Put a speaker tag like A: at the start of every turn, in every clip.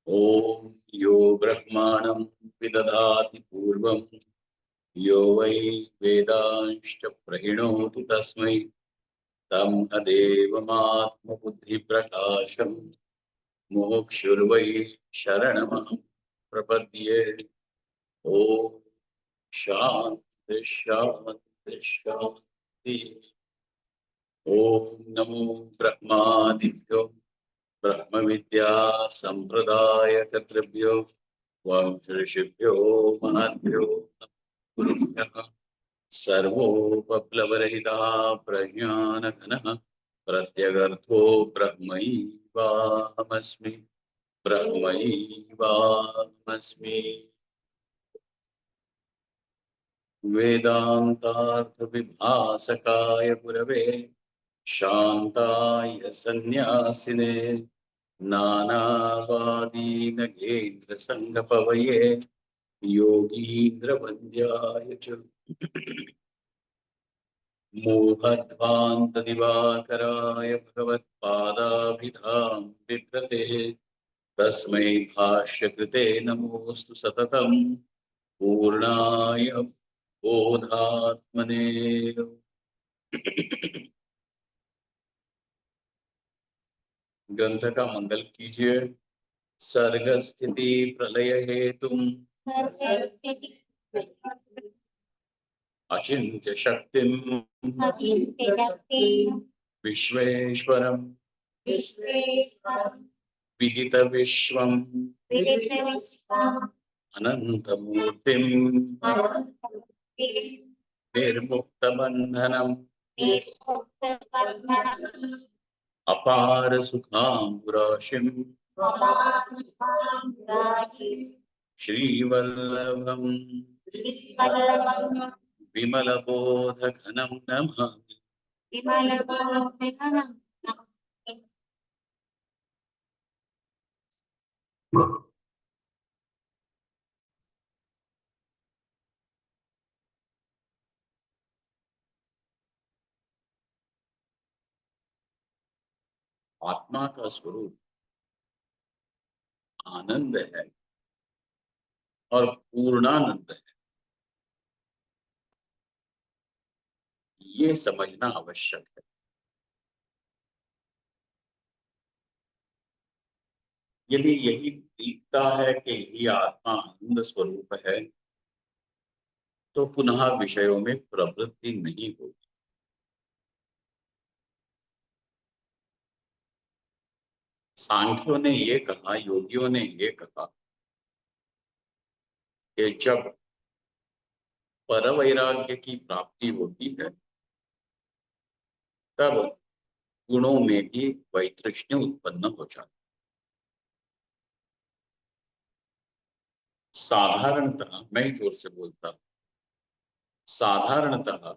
A: ओम यो ब्रह्माणं विदधाति पूर्वं यो वै वेदांश्च प्रहिणोति तस्मै तदेवमात्मबुद्धिप्रकाशम् मुमुक्षुर्वै शरणमहं प्रपद्ये। ओम शांति शांति शांति। ओम नमो ब्रह्मादिभ्यो ब्रह्म विद्या संप्रदाय कर्तृभ्यो वंशऋषिभ्यो महद्भ्यो गुरुभ्यः सर्वोपप्लवरहिता प्रज्ञानघनः प्रत्यगर्थो ब्रह्मैवाहमस्मि ब्रह्मैवाहमस्मि। वेदान्तार्थविभासकाय गुरवे शान्ताय सन्न्यासिने नानावादीनगेन्द्रसङ्गपवये योगीन्द्रवन्द्याय च मोहध्वान्तदिवाकराय भगवत्पादाभिधां बिभ्रते तस्मै भाष्यकृते नमोऽस्तु सततं पूर्णाय बोधात्मने। ग्रंथ का मंगल कीजिए। सर्ग स्थिति प्रलय हेतुम अचिन्त्य शक्तिम विश्वेश्वरम विदित विश्वम अनंत मूर्तिम निर्मुक्त बंधनम अपार सुखांबुराशिम श्रीवल्लभम विमलबोधघनं नमामि। आत्मा का स्वरूप आनंद है और पूर्णानंद है, ये समझना आवश्यक है। यदि यही दिखता है कि यही आत्मा आनंद स्वरूप है तो पुनः विषयों में प्रवृत्ति नहीं होगी। सांख्यों ने ये कहा, योगियों ने ये कहा कि जब परवैराग्य की प्राप्ति होती है तब गुणों में भी वैतृष्ण्य उत्पन्न हो जाती है। साधारणतः, मैं जोर से बोलता हूं, साधारणतः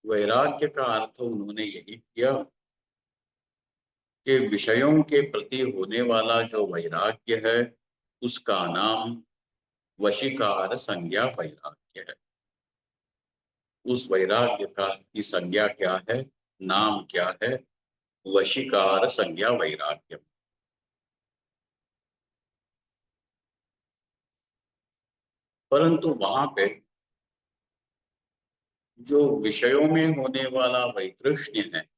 A: वैराग्य का अर्थ उन्होंने यही किया कि विषयों के प्रति होने वाला जो वैराग्य है उसका नाम वशीकार संज्ञा वैराग्य है। उस वैराग्य का की संज्ञा क्या है, नाम क्या है? वशीकार संज्ञा वैराग्य। परंतु वहां पे जो विषयों में होने वाला वैतृष्ण्य है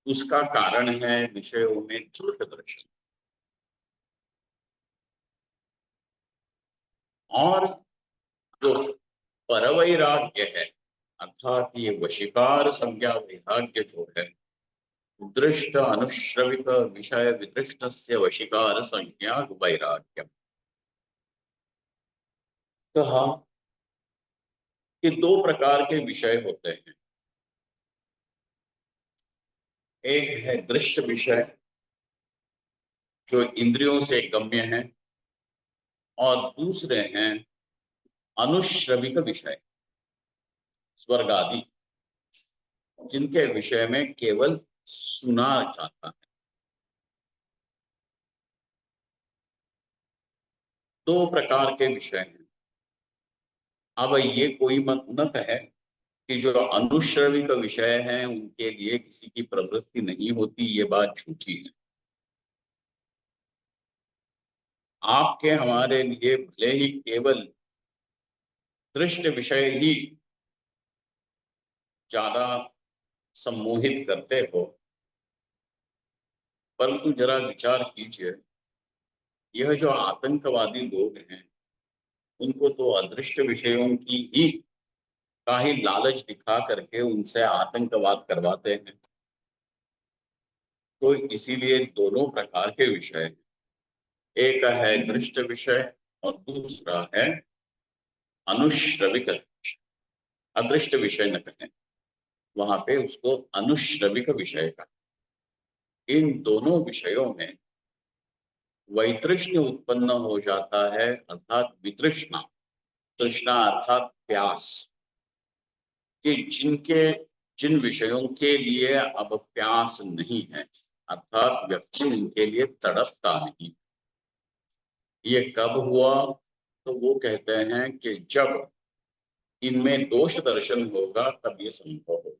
A: उसका कारण है विषयों में दृढ़ दर्शन। और जो परवैराग्य है अर्थात ये वशीकार संज्ञा वैराग्य जो है, दृष्ट अनुश्रविक विषय विदृष्टस्य वशीकार संज्ञा वैराग्यम। कहा कि दो प्रकार के विषय होते हैं। एक है दृष्ट विषय जो इंद्रियों से गम्य है, और दूसरे हैं अनुश्रविक विषय, स्वर्ग आदि, जिनके विषय में केवल सुना जाता है। दो प्रकार के विषय हैं। अब ये कोई मत न कहे कि जो अनुश्रविक विषय हैं उनके लिए किसी की प्रवृत्ति नहीं होती, ये बात झूठी है। आपके हमारे लिए भले ही केवल दृष्ट विषय ही ज्यादा सम्मोहित करते हो, परंतु जरा विचार कीजिए, यह जो आतंकवादी लोग हैं, उनको तो अदृश्य विषयों की ही का ही लालच दिखा करके उनसे आतंकवाद करवाते हैं। तो इसीलिए दोनों प्रकार के विषय हैं। एक है दृष्ट विषय और दूसरा है अनुश्रविक विषय। अदृष्ट विषय न कहें, वहां पे उसको अनुश्रविक विषय का। इन दोनों विषयों में वैतृष्ण्य उत्पन्न हो जाता है, अर्थात वितृष्णा। तृष्णा अर्थात प्यास, कि जिन विषयों के लिए अब प्यास नहीं है, अर्थात व्यक्ति उनके लिए तड़पता नहीं। ये कब हुआ? तो वो कहते हैं कि जब इनमें दोष दर्शन होगा तब ये संभव होगा।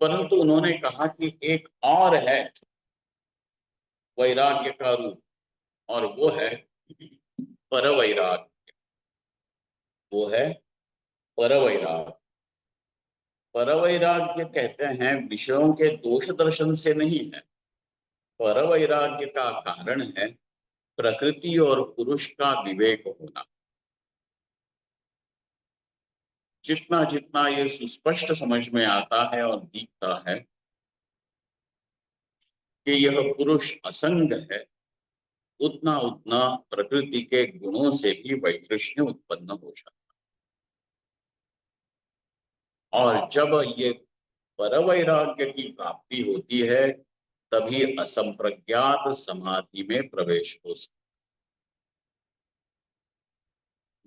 A: परंतु उन्होंने कहा कि एक और है वैराग्य का रूप, और वो है परवैराग्य। वो है परवैराग्य। परवैराग्य कहते हैं विषयों के दोष दर्शन से नहीं है। परवैराग्य का कारण है प्रकृति और पुरुष का विवेक होना। जितना जितना ये सुस्पष्ट समझ में आता है और दिखता है कि यह पुरुष असंग है, उतना उतना प्रकृति के गुणों से भी वैतृष्ण्य उत्पन्न हो जाता है। और जब ये परवैराग्य की प्राप्ति होती है, तभी असंप्रज्ञात समाधि में प्रवेश हो सकता।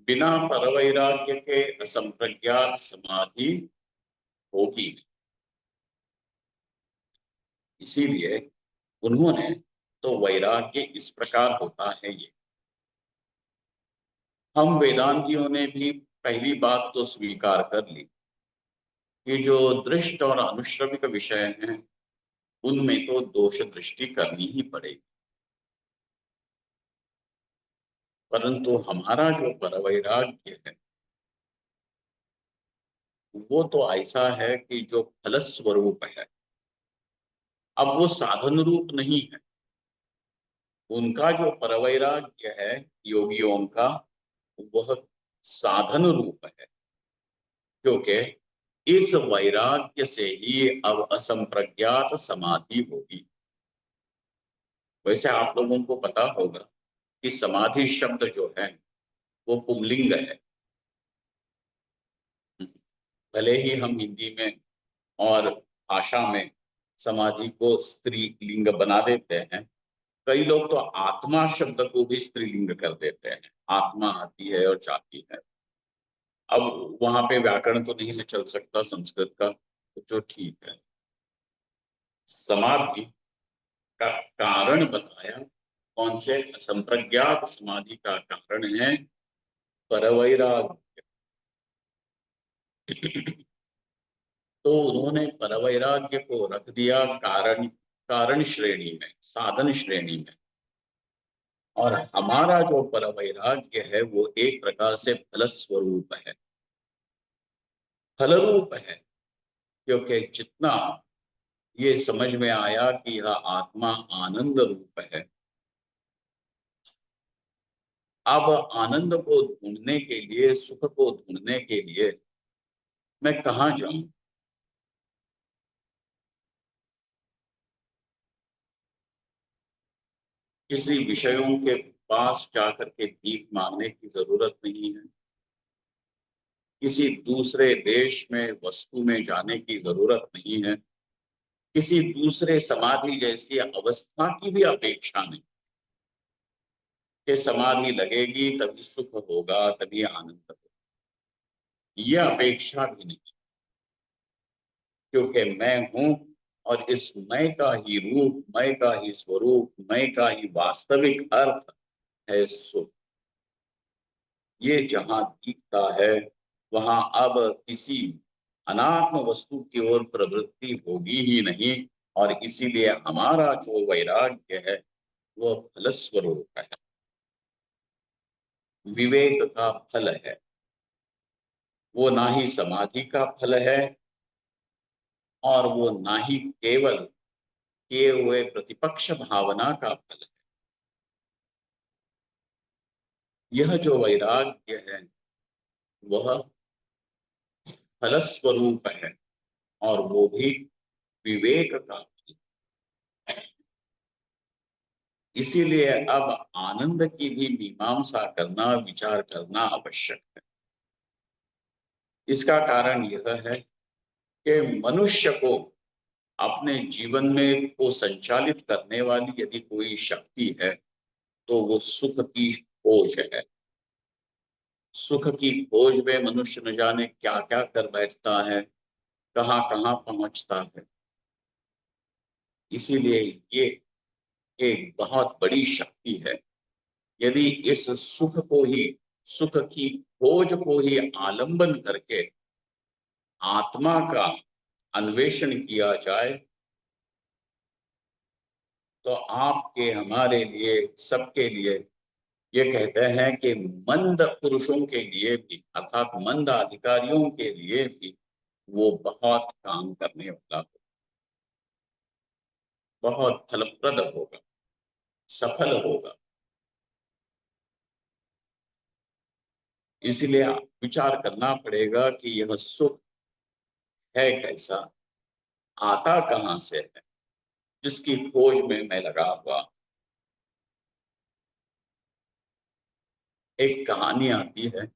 A: बिना परवैराग्य के असंप्रज्ञात समाधि होगी नहीं। इसीलिए उन्होंने तो वैराग्य इस प्रकार होता है। ये हम वेदांतियों ने भी पहली बात तो स्वीकार कर ली कि जो दृष्ट और अनुश्रविक विषय हैं, उनमें तो दोष दृष्टि करनी ही पड़ेगी। परंतु हमारा जो परवैराग्य है, वो तो ऐसा है कि जो फल स्वरूप है। अब वो साधन रूप नहीं है। उनका जो परवैराग्य है योगियों का, वह साधन रूप है। क्योंकि इस वैराग्य से ही अब असंप्रज्ञात समाधि होगी। वैसे आप लोगों को पता होगा कि समाधि शब्द जो है वो पुल्लिंग है। भले ही हम हिंदी में और भाषा में समाधि को स्त्रीलिंग बना देते हैं, कई लोग तो आत्मा शब्द को भी स्त्रीलिंग कर देते हैं। आत्मा आती है और जाती है। अब वहां पे व्याकरण तो नहीं से चल सकता संस्कृत का, तो जो ठीक है। समाधि का कारण बताया। कौन से? संप्रज्ञात समाधि का कारण है परवैराग्य। तो उन्होंने परवैराग्य को रख दिया कारण कारण श्रेणी में, साधन श्रेणी में। और हमारा जो परवैराग्य है वो एक प्रकार से फल स्वरूप है, फल रूप है। क्योंकि जितना ये समझ में आया कि यह आत्मा आनंद रूप है, अब आनंद को ढूंढने के लिए, सुख को ढूंढने के लिए मैं कहाँ जाऊं? किसी विषयों के पास जाकर के भीख मांगने की जरूरत नहीं है। किसी दूसरे देश में वस्तु में जाने की जरूरत नहीं है। किसी दूसरे समाधि जैसी अवस्था की भी अपेक्षा नहीं कि समाधि लगेगी तभी सुख होगा, तभी आनंद होगा। यह अपेक्षा भी नहीं, क्योंकि मैं हूं और इस मैं का ही रूप, मैं का ही स्वरूप, मैं का ही वास्तविक अर्थ है सुख। ये जहां दिखता है, वहां अब किसी अनात्म वस्तु की ओर प्रवृत्ति होगी ही नहीं। और इसीलिए हमारा जो वैराग्य है वह फलस्वरूप है, विवेक का फल है। वो ना ही समाधि का फल है और वो ना ही केवल किए हुए प्रतिपक्ष भावना का फल है। यह जो वैराग्य है वह फलस्वरूप है और वो भी विवेक का फल। इसीलिए अब आनंद की भी मीमांसा करना, विचार करना आवश्यक है। इसका कारण यह है कि मनुष्य को अपने जीवन में को संचालित करने वाली यदि कोई शक्ति है तो वो सुख की खोज है। सुख की खोज में मनुष्य न जाने क्या क्या कर बैठता है, कहाँ कहाँ पहुंचता है। इसीलिए ये एक बहुत बड़ी शक्ति है। यदि इस सुख को ही, सुख की खोज को ही आलंबन करके आत्मा का अन्वेषण किया जाए तो आपके, हमारे लिए, सबके लिए, ये कहते हैं कि मंद पुरुषों के लिए भी, अर्थात मंद अधिकारियों के लिए भी वो बहुत काम करने वाला हो, बहुत फलप्रद होगा, सफल होगा। इसलिए विचार करना पड़ेगा कि यह सुख है कैसा, आता कहाँ से है, जिसकी खोज में मैं लगा हुआ। एक कहानी आती है,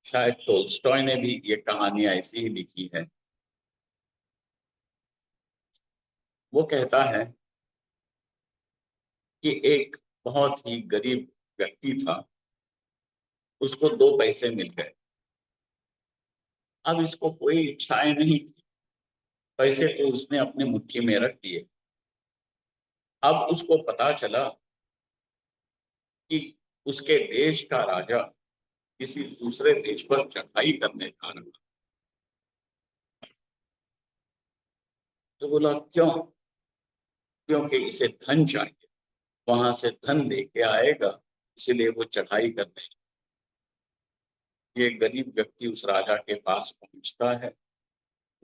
A: शायद टोल्स्टॉय ने भी ये कहानी ऐसी ही लिखी है। वो कहता है कि एक बहुत ही गरीब व्यक्ति था, उसको 2 पैसे मिल गए। अब इसको कोई इच्छाएं नहीं थी, पैसे तो उसने अपनी मुट्ठी में रख दिए। अब उसको पता चला कि उसके देश का राजा किसी दूसरे देश पर चढ़ाई करने जा रहा। तो बोला क्यों? क्योंकि इसे धन चाहिए, वहां से धन लेके आएगा, इसलिए वो चढ़ाई करने। ये गरीब व्यक्ति उस राजा के पास पहुंचता है,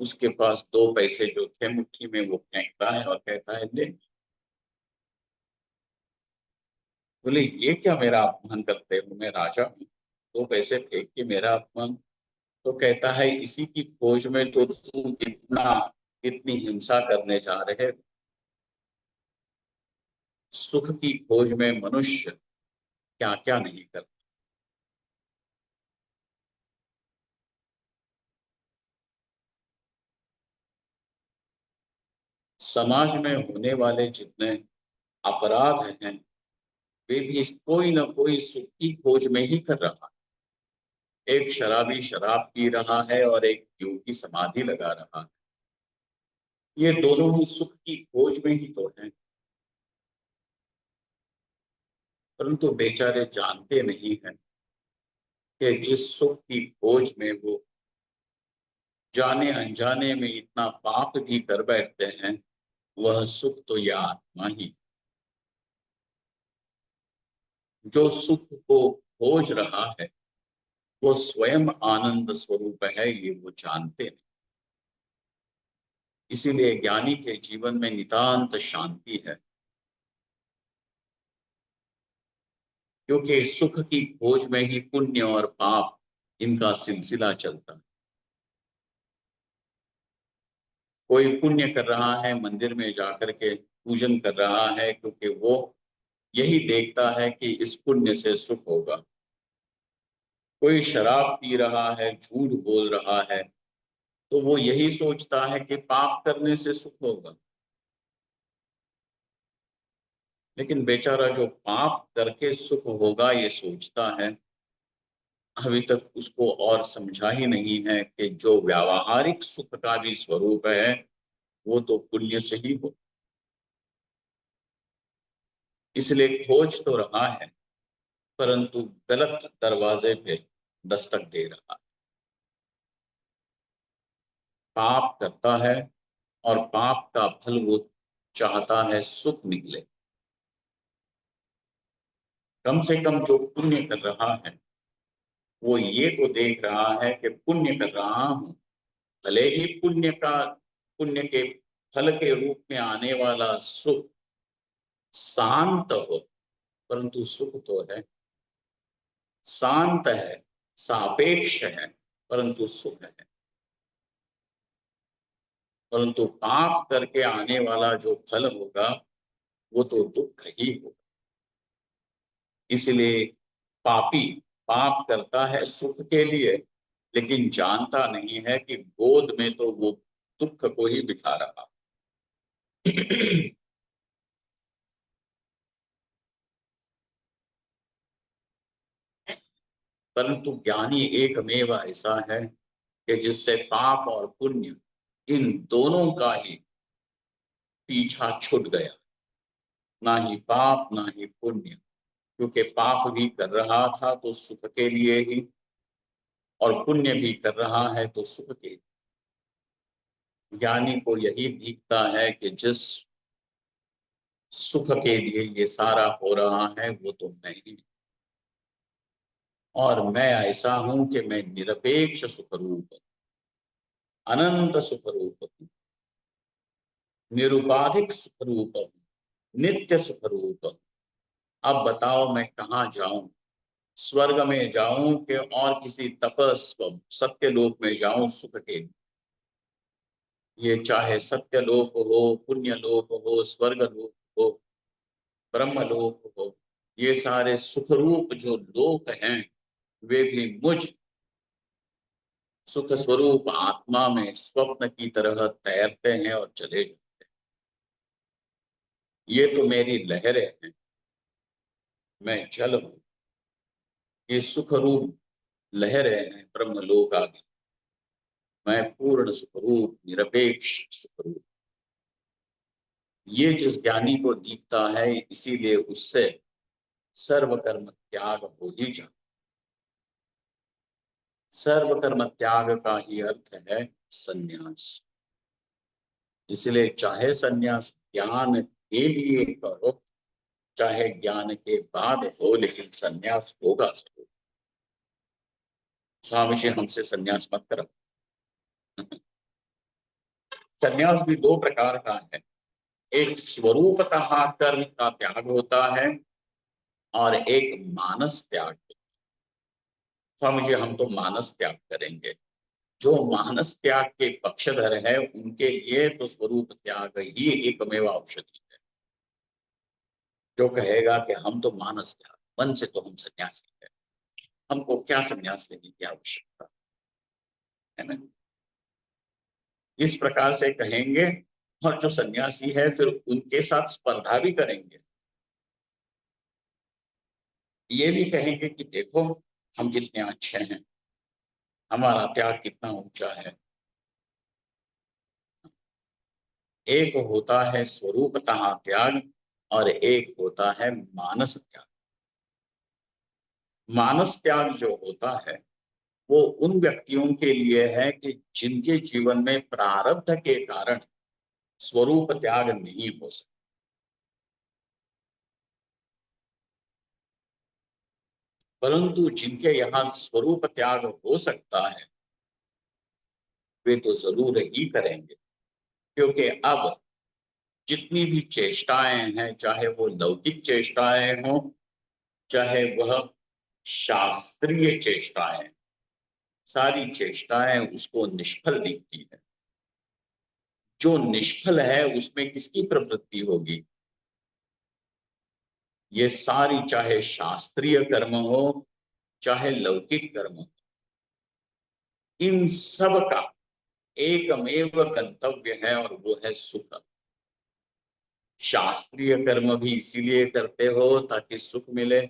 A: उसके पास 2 पैसे जो थे मुट्ठी में वो फेंकता है और कहता है ले। बोले ये क्या मेरा अपमान करते हो, मैं राजा हूँ, 2 पैसे फेंक के मेरा अपमान? तो कहता है इसी की खोज में तो तुम इतना, इतनी हिंसा करने जा रहे हो। सुख की खोज में मनुष्य क्या क्या नहीं करता। समाज में होने वाले जितने अपराध हैं वे भी कोई ना कोई सुख की खोज में ही कर रहा है। एक शराबी शराब पी रहा है और एक योगी समाधि लगा रहा है। ये दोनों ही सुख की खोज में ही तो हैं। परंतु बेचारे जानते नहीं हैं कि जिस सुख की खोज में वो जाने अनजाने में इतना पाप भी कर बैठते हैं, वह सुख तो यह आत्मा ही, जो सुख को खोज रहा है वो स्वयं आनंद स्वरूप है, ये वो जानते नहीं। इसीलिए ज्ञानी के जीवन में नितांत शांति है, क्योंकि सुख की खोज में ही पुण्य और पाप इनका सिलसिला चलता है। कोई पुण्य कर रहा है, मंदिर में जाकर के पूजन कर रहा है, क्योंकि वो यही देखता है कि इस पुण्य से सुख होगा। कोई शराब पी रहा है, झूठ बोल रहा है, तो वो यही सोचता है कि पाप करने से सुख होगा। लेकिन बेचारा जो पाप करके सुख होगा ये सोचता है, अभी तक उसको और समझा ही नहीं है कि जो व्यावहारिक सुख का भी स्वरूप है वो तो पुण्य से ही हो। इसलिए खोज तो रहा है, परंतु गलत दरवाजे पे दस्तक दे रहा है। पाप करता है और पाप का फल वो चाहता है सुख निकले। कम से कम जो पुण्य कर रहा है वो ये तो देख रहा है कि पुण्य कर रहा हूं, भले ही पुण्य के फल के रूप में आने वाला सुख शांत हो, परंतु सुख तो है, शांत है, सापेक्ष है, परंतु सुख है। परंतु पाप करके आने वाला जो फल होगा वो तो दुख ही होगा। इसलिए पापी पाप करता है सुख के लिए, लेकिन जानता नहीं है कि गोद में तो वो दुख को ही बिठा रहा। परंतु ज्ञानी एकमेव ऐसा है कि जिससे पाप और पुण्य इन दोनों का ही पीछा छूट गया। ना ही पाप ना ही पुण्य, क्योंकि पाप भी कर रहा था तो सुख के लिए ही, और पुण्य भी कर रहा है तो सुख के लिए। ज्ञानी को यही दिखता है कि जिस सुख के लिए ये सारा हो रहा है वो तो मैं ही, और मैं ऐसा हूं कि मैं निरपेक्ष सुख रूप, अनंत सुख रूप, निरुपाधिक सुख रूप, नित्य सुख रूप। अब बताओ मैं कहाँ जाऊं? स्वर्ग में जाऊं कि और किसी तपस्व सत्य लोक में जाऊं सुख के लिए? ये चाहे सत्य लोक हो, पुण्य लोक हो, स्वर्ग लोक हो, ब्रह्म लोक हो, ये सारे सुख रूप जो लोक हैं वे भी मुझ सुख स्वरूप आत्मा में स्वप्न की तरह तैरते हैं और चले जाते हैं। ये तो मेरी लहरें हैं, मैं जल हूं। ये सुख रूप लहरें हैं ब्रह्मलोक आदि, मैं पूर्ण सुख रूप निरपेक्ष सुख रूप। ये जिस ज्ञानी को दिखता है, इसीलिए उससे सर्व कर्म त्याग हो ही जाता। सर्व कर्म त्याग का ही अर्थ है संन्यास। इसलिए चाहे संन्यास ज्ञान के लिए करो, चाहे ज्ञान के बाद हो, लेकिन संन्यास होगा जरूर। स्वामी जी हमसे संन्यास मत करो। संन्यास भी दो प्रकार का है। एक स्वरूपतः कर्म का त्याग होता है और एक मानस त्याग। स्वामी जी हम तो मानस त्याग करेंगे। जो मानस त्याग के पक्षधर है उनके लिए तो स्वरूप त्याग ही एकमेव औषधि है। जो कहेगा कि हम तो मानस त्याग, मन से तो हम सन्यासी है, हमको क्या सन्यास लेने की आवश्यकता है ना, इस प्रकार से कहेंगे। और जो सन्यासी है फिर उनके साथ स्पर्धा भी करेंगे। ये भी कहेंगे कि देखो हम कितने अच्छे हैं, हमारा त्याग कितना ऊंचा है। एक होता है स्वरूपतः त्याग और एक होता है मानस त्याग। मानस त्याग जो होता है वो उन व्यक्तियों के लिए है कि जिनके जीवन में प्रारब्ध के कारण स्वरूप त्याग नहीं हो सकता। परंतु जिनके यहाँ स्वरूप त्याग हो सकता है वे तो जरूर ही करेंगे, क्योंकि अब जितनी भी चेष्टाएं हैं, चाहे वो लौकिक चेष्टाएं हों, चाहे वह शास्त्रीय चेष्टाएं, सारी चेष्टाएं उसको निष्फल दिखती है। जो निष्फल है उसमें किसकी प्रवृत्ति होगी? ये सारी, चाहे शास्त्रीय कर्म हो चाहे लौकिक कर्म हो, इन सब का एकमेव गंतव्य है और वो है सुख। शास्त्रीय कर्म भी इसीलिए करते हो ताकि सुख मिले,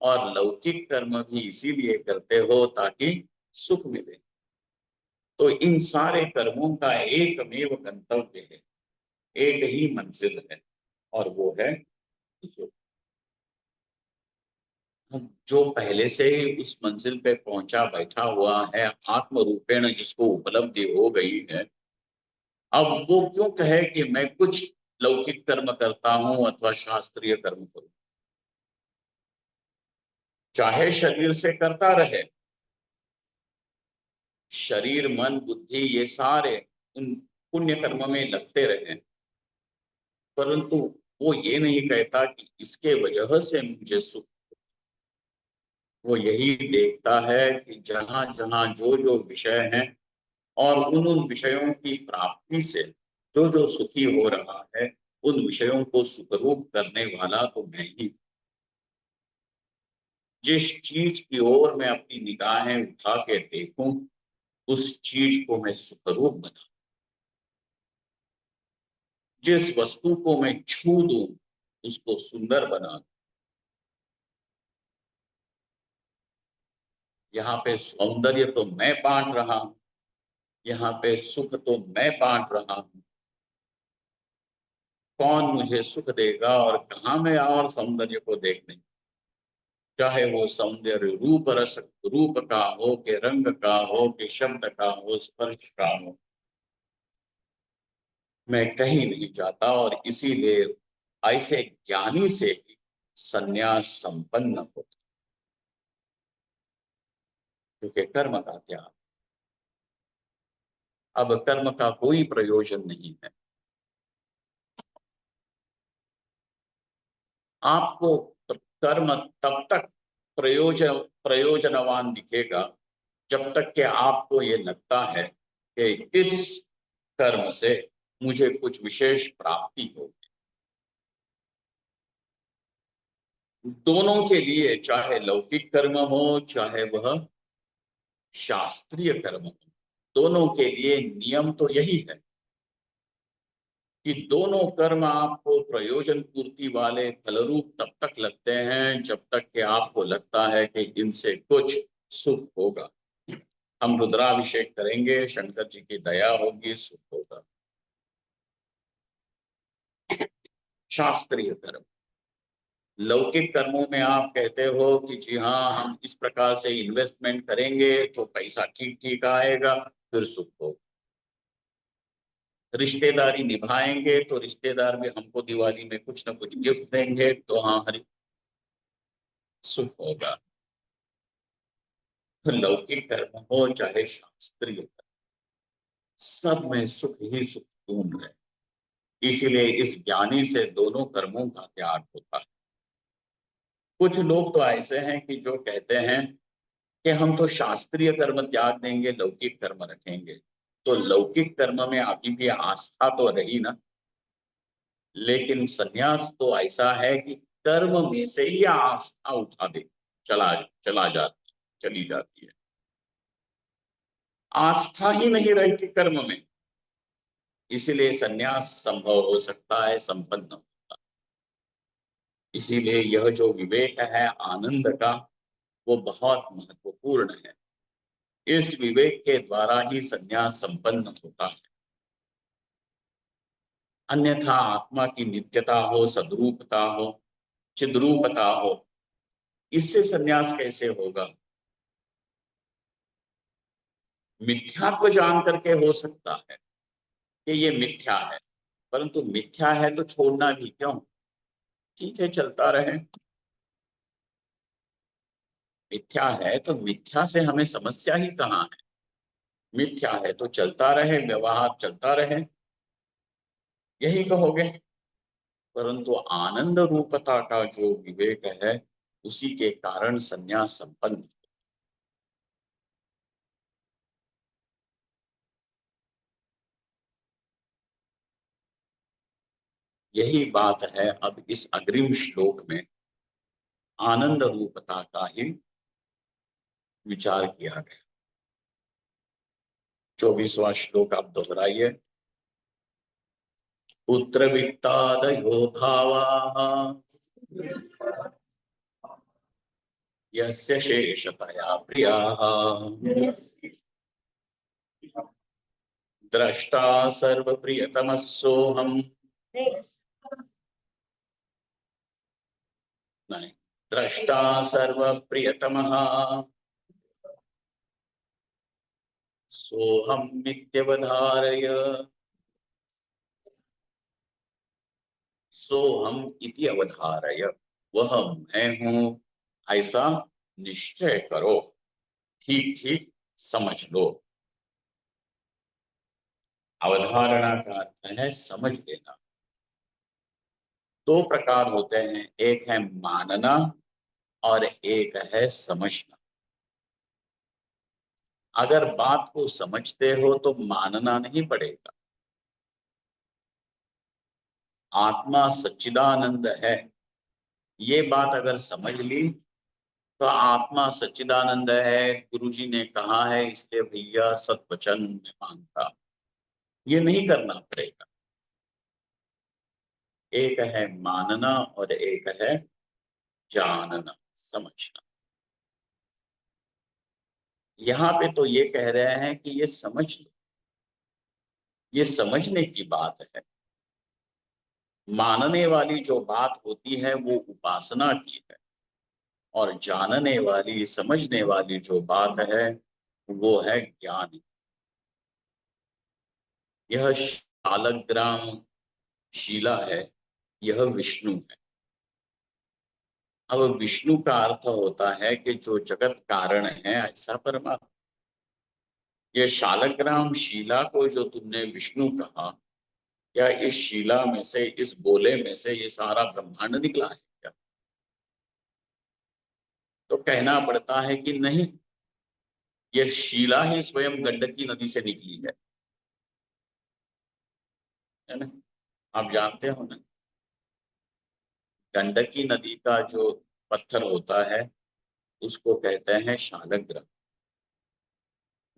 A: और लौकिक कर्म भी इसीलिए करते हो ताकि सुख मिले। तो इन सारे कर्मों का एकमेव गंतव्य है, एक ही मंजिल है, और वो है सुख। जो पहले से ही उस मंजिल पे पहुंचा बैठा हुआ है, आत्म रूपेण जिसको उपलब्धि हो गई है, अब वो क्यों कहे कि मैं कुछ लौकिक कर्म करता हूं अथवा शास्त्रीय कर्म करूं, चाहे शरीर से करता रहे, शरीर मन बुद्धि ये सारे उन पुण्य कर्म में लगते रहे, परंतु वो ये नहीं कहता कि इसके वजह से मुझे सुख। वो यही देखता है कि जहां जहां जो जो विषय हैं और उन उन विषयों की प्राप्ति से जो जो सुखी हो रहा है, उन विषयों को सुखरूप करने वाला तो मैं ही। जिस चीज की ओर मैं अपनी निगाहें उठा के देखूं, उस चीज को मैं सुखरूप बना, जिस वस्तु को मैं छू दूं उसको सुंदर बना। यहाँ पे सौंदर्य तो मैं बांट रहा हूं, यहाँ पे सुख तो मैं बांट रहा हूं। कौन मुझे सुख देगा और कहाँ मैं और सौंदर्य को देखने, चाहे वो सौंदर्य रूप रस रूप का हो कि रंग का हो कि शब्द का हो स्पर्श का हो, मैं कहीं नहीं जाता। और इसीलिए ऐसे ज्ञानी से ही संन्यास संपन्न होता, क्योंकि कर्म का त्याग, अब कर्म का कोई प्रयोजन नहीं है। आपको कर्म तब तक प्रयोजनवान दिखेगा जब तक कि आपको ये लगता है कि इस कर्म से मुझे कुछ विशेष प्राप्ति होगी। दोनों के लिए, चाहे लौकिक कर्म हो चाहे वह शास्त्रीय कर्म हो, दोनों के लिए नियम तो यही है कि दोनों कर्म आपको प्रयोजन पूर्ति वाले फलरूप तब तक लगते हैं जब तक कि आपको लगता है कि इनसे कुछ सुख होगा। हम रुद्राभिषेक करेंगे, शंकर जी की दया होगी, सुख होगा। शास्त्रीय कर्म, लौकिक कर्मों में आप कहते हो कि जी हाँ, हम इस प्रकार से इन्वेस्टमेंट करेंगे तो पैसा ठीक ठीक आएगा, फिर सुख होगा। रिश्तेदारी निभाएंगे तो रिश्तेदार भी हमको दिवाली में कुछ ना कुछ गिफ्ट देंगे, तो हाँ हरि सुख होगा। तो लौकिक कर्म हो चाहे शास्त्रीय कर्म, सब में सुख ही सुख ढूंढ रहे। इसीलिए इस ज्ञानी से दोनों कर्मों का त्याग होता है। कुछ लोग तो ऐसे हैं कि जो कहते हैं कि हम तो शास्त्रीय कर्म त्याग देंगे, लौकिक कर्म रखेंगे। तो लौकिक कर्म में अभी भी आस्था तो रही ना, लेकिन सन्यास तो ऐसा है कि कर्म में से ही आस्था उठा दे, चला चला जाती चली जाती है। आस्था ही नहीं रहती कर्म में, इसीलिए सन्यास संभव हो सकता है, संपन्न होता है। इसीलिए यह जो विवेक है आनंद का, वो बहुत महत्वपूर्ण है। इस विवेक के द्वारा ही सन्यास संपन्न होता है। अन्यथा आत्मा की नित्यता हो, सद्रूपता हो, चिद्रूपता हो, इससे सन्यास कैसे होगा? मिथ्यात्व जान करके हो सकता है कि ये मिथ्या है, परंतु मिथ्या है तो छोड़ना भी क्यों? ठीक है, चलता रहे। मिथ्या है तो मिथ्या से हमें समस्या ही कहाँ है? मिथ्या है तो चलता रहे, व्यवहार चलता रहे, यही कहोगे। परंतु आनंद रूपता का जो विवेक है, उसी के कारण संन्यास संपन्न। यही बात है अब इस अग्रिम श्लोक में आनंद रूपता का ही विचार किया गया। 24वां श्लोक आप दोहराइए। पुत्र वित्तादयो भावाः यस्य शेषतया प्रियाः द्रष्टा सर्वप्रियतमः सोऽहम्। नहीं, द्रष्टा सर्वप्रियतमः सोऽहम् मित्यवधारय। सोहम इति अवधारय, वह मैं हूं ऐसा निश्चय करो, ठीक ठीक समझ लो। अवधारणा का अर्थ है समझ लेना। दो प्रकार होते हैं, एक है मानना और एक है समझना। अगर बात को समझते हो तो मानना नहीं पड़ेगा। आत्मा सच्चिदानंद है, ये बात अगर समझ ली तो आत्मा सच्चिदानंद है, गुरुजी ने कहा है इसलिए भैया सत्वचन में मानता, ये नहीं करना पड़ेगा। एक है मानना और एक है जानना, समझना। यहाँ पे तो ये कह रहे हैं कि ये समझ लो, ये समझने की बात है। मानने वाली जो बात होती है वो उपासना की है, और जानने वाली समझने वाली जो बात है वो है ज्ञान। यह शालग्राम शिला है, यह विष्णु है। अब विष्णु का अर्थ होता है कि जो जगत कारण है ऐसा परमात्मा। ये शालग्राम शिला को जो तुमने विष्णु कहा, क्या इस शिला में से, इस गोले में से ये सारा ब्रह्मांड निकला है क्या? तो कहना पड़ता है कि नहीं, ये शिला ही स्वयं गंडकी नदी से निकली है ना? आप जानते हो ना, गंडकी नदी का जो पत्थर होता है उसको कहते हैं शालग्राम।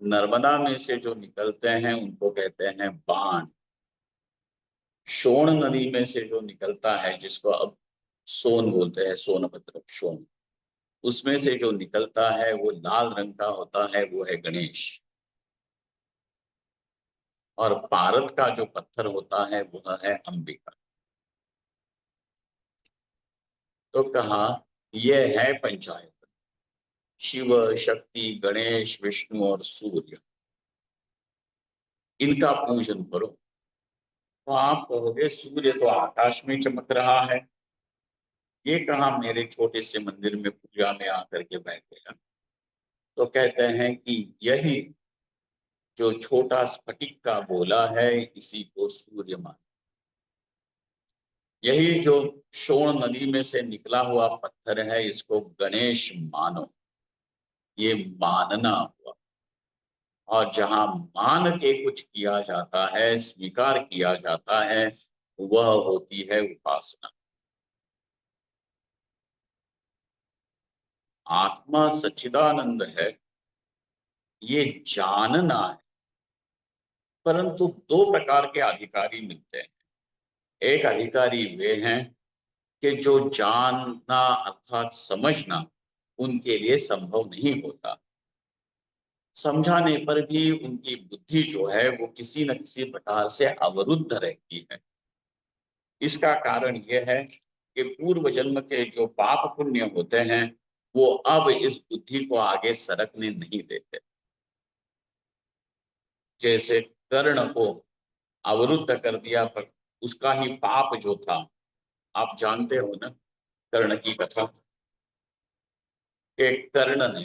A: नर्मदा में से जो निकलते हैं उनको कहते हैं बाण। सोन नदी में से जो निकलता है, जिसको अब सोन बोलते हैं, सोनभद्र सोन, उसमें से जो निकलता है वो लाल रंग का होता है, वो है गणेश। और पारद का जो पत्थर होता है वह है अंबिका। तो कहा यह है पंचायत, शिव शक्ति गणेश विष्णु और सूर्य, इनका पूजन करो। तो आप कहोगे सूर्य तो आकाश में चमक रहा है, ये कहा मेरे छोटे से मंदिर में पूजा में आकर के बैठ गया। तो कहते हैं कि यही जो छोटा स्फटिक का गोला है इसी को सूर्य मान, यही जो सोन नदी में से निकला हुआ पत्थर है इसको गणेश मानो, ये मानना हुआ। और जहां मान के कुछ किया जाता है, स्वीकार किया जाता है, वह होती है उपासना। आत्मा सच्चिदानंद है, ये जानना है। परंतु दो प्रकार के अधिकारी मिलते हैं। एक अधिकारी वे हैं कि जो जानना अर्थात समझना उनके लिए संभव नहीं होता। समझाने पर भी उनकी बुद्धि जो है वो किसी न किसी प्रकार से अवरुद्ध रहती है। इसका कारण यह है कि पूर्व जन्म के जो पाप पुण्य होते हैं वो अब इस बुद्धि को आगे सरकने नहीं देते। जैसे कर्ण को अवरुद्ध कर दिया, पर उसका ही पाप जो था, आप जानते हो ना कर्ण की कथा, कि कर्ण ने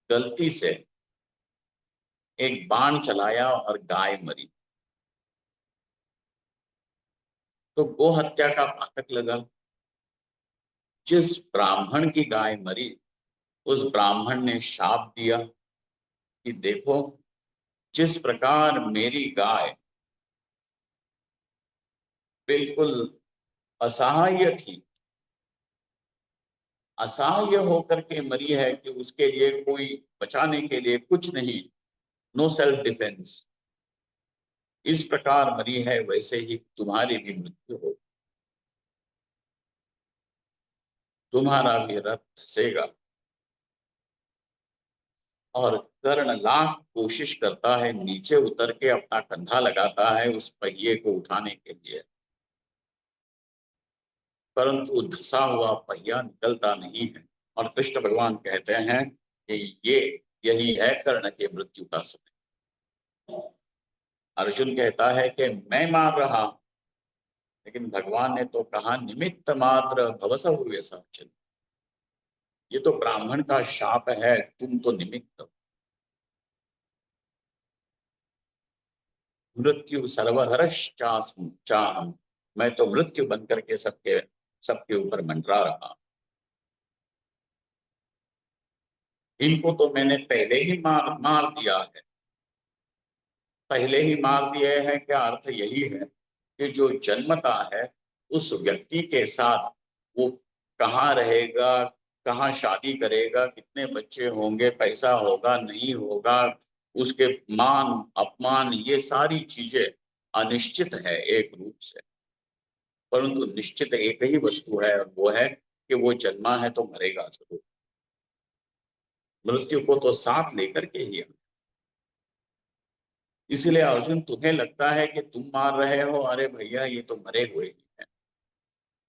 A: गलती से एक बाण चलाया और गाय मरी। तो गो हत्या का पातक लगा। जिस ब्राह्मण की गाय मरी उस ब्राह्मण ने शाप दिया कि देखो, जिस प्रकार मेरी गाय बिल्कुल असहाय थी, असहाय होकर के मरी है कि उसके लिए कोई बचाने के लिए कुछ नहीं, नो सेल्फ डिफेंस, इस प्रकार मरी है, वैसे ही तुम्हारी भी मृत्यु हो, तुम्हारा भी रथ धसेगा। और कर्ण लाख कोशिश करता है, नीचे उतर के अपना कंधा लगाता है उस पहिए को उठाने के लिए, परंतु धसा हुआ पहिया निकलता नहीं है। और कृष्ण भगवान कहते हैं कि ये यही है कर्ण के मृत्यु का समय। अर्जुन कहता है कि मैं मार रहा हूं, लेकिन भगवान ने तो कहा निमित्त मात्र भवसव व्यसाचन। ये तो ब्राह्मण का शाप है, तुम तो निमित्त हो। मृत्यु सर्वहरश्चास्म चाहम, मैं तो मृत्यु बन करके सबके सबके ऊपर मंडरा रहा। इनको तो मैंने पहले ही मार मार दिया है। पहले ही मार दिए हैं क्या अर्थ यही है कि जो जन्मता है उस व्यक्ति के साथ वो कहाँ रहेगा, कहाँ शादी करेगा, कितने बच्चे होंगे, पैसा होगा नहीं होगा, उसके मान अपमान, ये सारी चीजें अनिश्चित है एक रूप से। परंतु निश्चित एक ही वस्तु है, और वो है कि वो जन्मा है तो मरेगा जरूर। मृत्यु को तो साथ लेकर के ही आना। इसलिए अर्जुन, तुम्हें लगता है कि तुम मार रहे हो, अरे भैया ये तो मरे हुए ही हैं।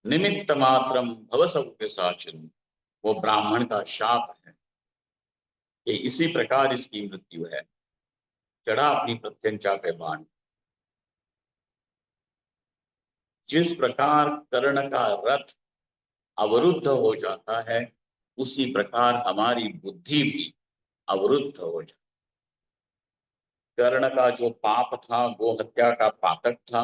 A: निमित्त मात्रम भव सब साचिन, वो ब्राह्मण का शाप है कि इसी प्रकार इसकी मृत्यु है। चढ़ा अपनी प्रत्यंचा पे बाण। जिस प्रकार कर्ण का रथ अवरुद्ध हो जाता है, उसी प्रकार हमारी बुद्धि भी अवरुद्ध हो जाती। कर्ण का जो पाप था, गो हत्या का पातक था,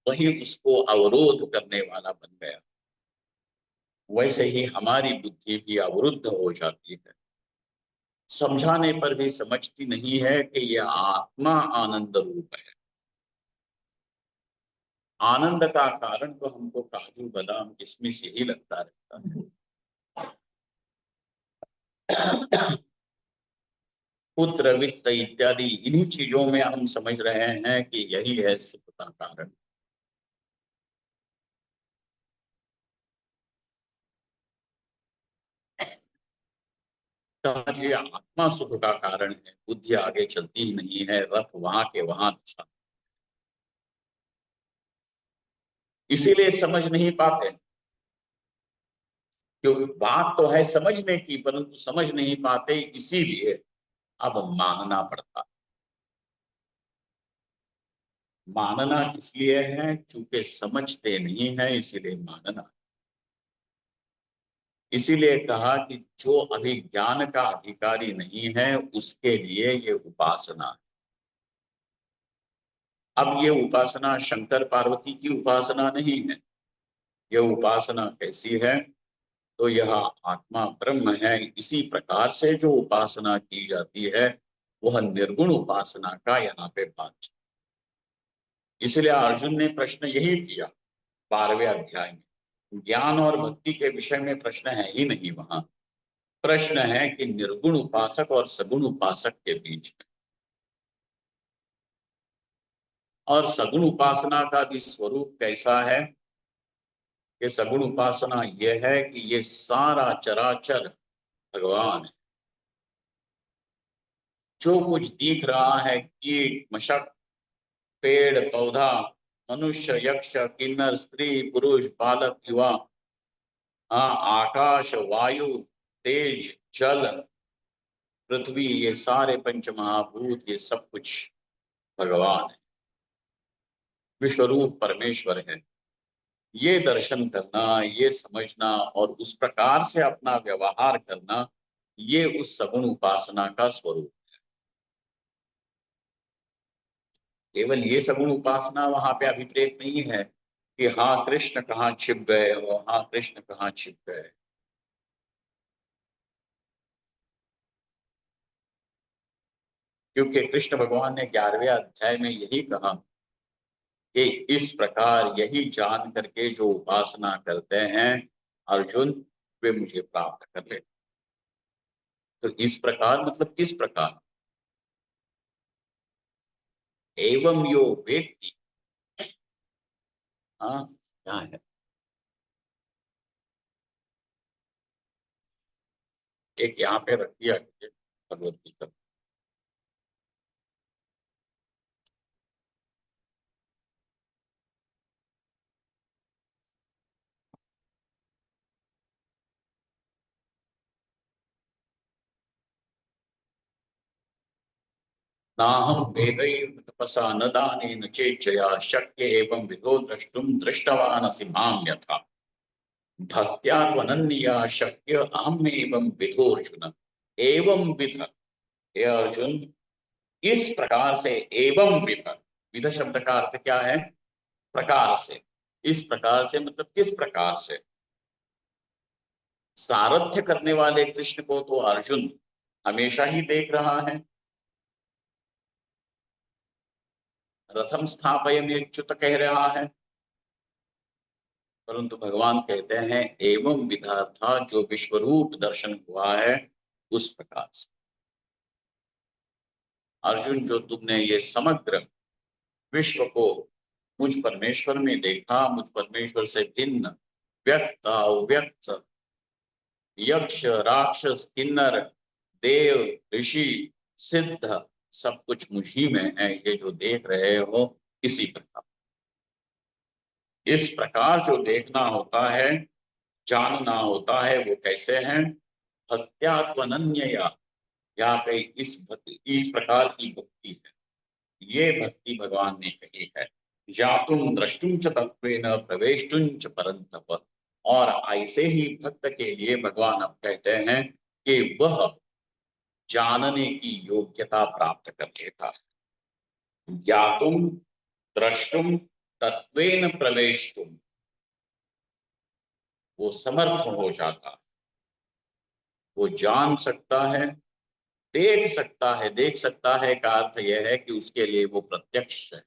A: वही उसको अवरोध करने वाला बन गया। वैसे ही हमारी बुद्धि भी अवरुद्ध हो जाती है। समझाने पर भी समझती नहीं है कि यह आत्मा आनंद रूप है। आनंद का कारण तो हमको काजू बादाम किशमिश यही लगता रहता है। पुत्र वित्त इत्यादि इन्हीं चीजों में हम समझ रहे हैं कि यही है सुख का कारण। समझिए, आत्मा सुख का कारण है, बुद्धि आगे चलती ही नहीं है, रथ वहां के वहां दशा। इसीलिए समझ नहीं पाते। क्योंकि बात तो है समझने की, परंतु समझ नहीं पाते, इसीलिए अब मानना पड़ता। मानना इसलिए है क्योंकि समझते नहीं है, इसीलिए मानना। इसीलिए कहा कि जो अभी ज्ञान का अधिकारी नहीं है उसके लिए ये उपासना है। अब ये उपासना शंकर पार्वती की उपासना नहीं है। ये उपासना कैसी है? तो यह आत्मा ब्रह्म है, इसी प्रकार से जो उपासना की जाती है वह निर्गुण उपासना का यहाँ पे बात। इसलिए अर्जुन ने प्रश्न यही किया 12वें अध्याय में। ज्ञान और भक्ति के विषय में प्रश्न है ही नहीं वहां। प्रश्न है कि निर्गुण उपासक और सगुण उपासक के बीच में। और सगुण उपासना का भी स्वरूप कैसा है? कि सगुण उपासना यह है कि ये सारा चराचर भगवान है। जो कुछ दिख रहा है, कीट मशक, पेड़ पौधा, मनुष्य यक्ष किन्नर स्त्री पुरुष बालक युवा, हाँ, आकाश वायु तेज जल पृथ्वी, ये सारे पंच महाभूत, ये सब कुछ भगवान है, विश्वरूप परमेश्वर है। ये दर्शन करना, ये समझना और उस प्रकार से अपना व्यवहार करना, ये उस सगुण उपासना का स्वरूप। केवल ये सगुण उपासना वहां पे अभिप्रेत नहीं है कि हाँ कृष्ण कहाँ छिप गए हो, हाँ कृष्ण कहाँ छिप गए। क्योंकि कृष्ण भगवान ने 11वें अध्याय में यही कहा कि इस प्रकार यही जान करके जो उपासना करते हैं अर्जुन, वे मुझे प्राप्त कर ले। तो इस प्रकार मतलब किस प्रकार? एवं यो वेत्ति। हाँ, क्या है? एक यहाँ पे रख दिया भगवत गीता। नाहं वेदैः तपसा न दानेन चेच्छया शक्य एवं विधो द्रष्टुं दृष्टवानसि मां यथा भक्त्या त्वनन्या शक्य अहमेवं विधोऽर्जुन। एवं विध, हे अर्जुन, इस प्रकार से। एवं विध, विध शब्द का अर्थ क्या है? प्रकार से। इस प्रकार से मतलब किस प्रकार से? सारथ्य करने वाले कृष्ण को तो अर्जुन हमेशा ही देख रहा है। रथम स्थापय च्युत कह रहा है, परंतु भगवान कहते हैं एवं विधा था, जो विश्वरूप दर्शन हुआ है उस प्रकार से। अर्जुन, जो तुमने ये समग्र विश्व को मुझ परमेश्वर में देखा, मुझ परमेश्वर से भिन्न व्यक्त अव्यक्त, यक्ष राक्षस किन्नर देव ऋषि सिद्ध, सब कुछ मुझी में है, ये जो देख रहे हो इसी प्रकार। इस प्रकार जो देखना होता है, जानना होता है, वो कैसे है? भक्त्यात्वनन्यया, यहाँ पे इस प्रकार की भक्ति है। ये भक्ति भगवान ने कही है। जातुम द्रष्टुम च तत्वेन प्रवेष्टुम च परंतप। और ऐसे ही भक्त के लिए भगवान अब कहते हैं कि वह जानने की योग्यता प्राप्त कर लेता है। ज्ञातुम द्रष्टुम तत्वेन प्रवेष्टुम, वो समर्थ हो जाता है, वो जान सकता है, देख सकता है। देख सकता है का अर्थ यह है कि उसके लिए वो प्रत्यक्ष है,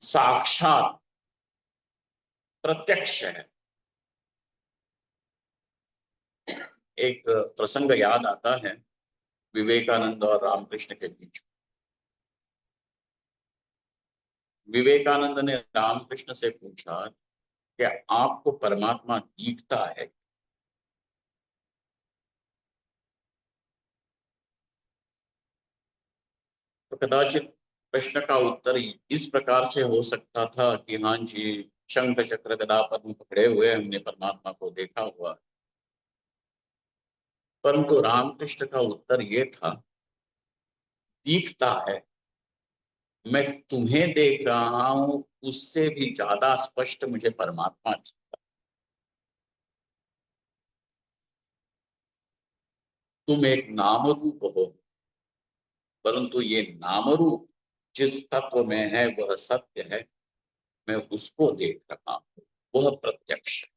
A: साक्षात प्रत्यक्ष है। एक प्रसंग याद आता है विवेकानंद और रामकृष्ण के बीच। विवेकानंद ने रामकृष्ण से पूछा कि आपको परमात्मा दिखता है? तो कदाचित प्रश्न का उत्तर इस प्रकार से हो सकता था कि हाँ जी, शंख चक्र गदा पद्म पकड़े हुए हमने परमात्मा को देखा हुआ। परंतु रामकृष्ण का उत्तर ये था, दिखता है, मैं तुम्हें देख रहा हूं, उससे भी ज्यादा स्पष्ट मुझे परमात्मा दिखता। तुम एक नाम रूप हो, परंतु ये नाम रूप जिस तत्व में है वह सत्य है, मैं उसको देख रहा हूं, वह प्रत्यक्ष है।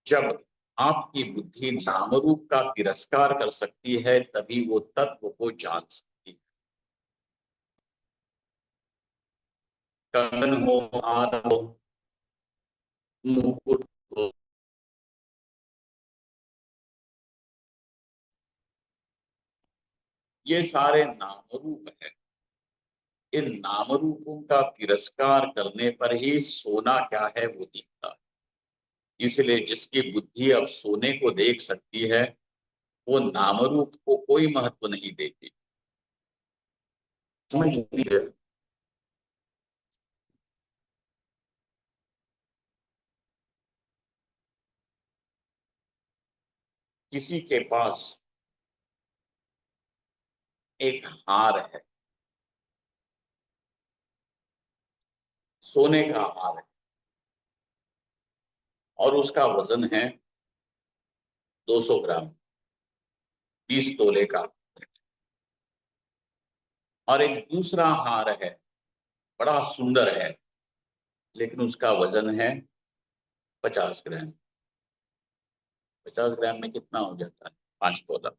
A: जब आपकी बुद्धि नाम रूप का तिरस्कार कर सकती है, तभी वो तत्व को जान सकती है। कंगन हो, हार हो, मुकुट हो, ये सारे नाम रूप है। इन नाम रूपों का तिरस्कार करने पर ही सोना क्या है वो दिखता है। इसलिए जिसकी बुद्धि अब सोने को देख सकती है, वो नाम रूप को कोई महत्व नहीं देती। समझ लीजिए, किसी के पास एक हार है, सोने का हार है, और उसका वजन है 200 ग्राम, 20 तोले का। और एक दूसरा हार है, बड़ा सुंदर है, लेकिन उसका वजन है 50 ग्राम। 50 ग्राम में कितना हो जाता है? 5 तोला।